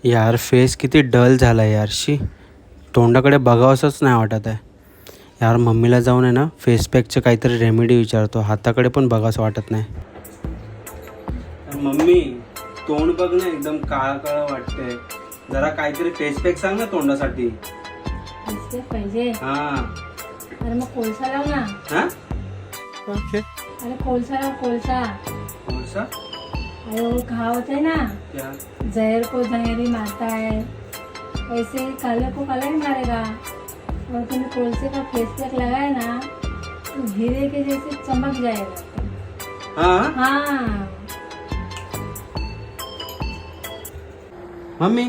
यार फेस किती डल झाला यार. शी, तोंडाकडे बघावंसंच नाही वाटत आहे यार. मम्मीला जाऊन आहे ना फेस पॅकचं काहीतरी रेमेडी विचारतो. हाताकडे पण बघावंसं वाटत नाही. मम्मी, तोंड बघ ना, एकदम काळा काळा वाटतंय. जरा काहीतरी फेस पॅक सांग ना तोंडासाठी. पाहिजे. हा. अरे मग कोळसा लाव ना. हा? अरे कोळसा लाव, कोळसा. कोळसा? अरे वो कहावत है ना, क्या? जहर को जहरी मारता है, ऐसे ही काले को काला ही मारेगा. और तुमने कोळसे का फेस पैक लगाया ना तो हीरे के जैसे चमक जाएगा. हाँ हाँ. मम्मी,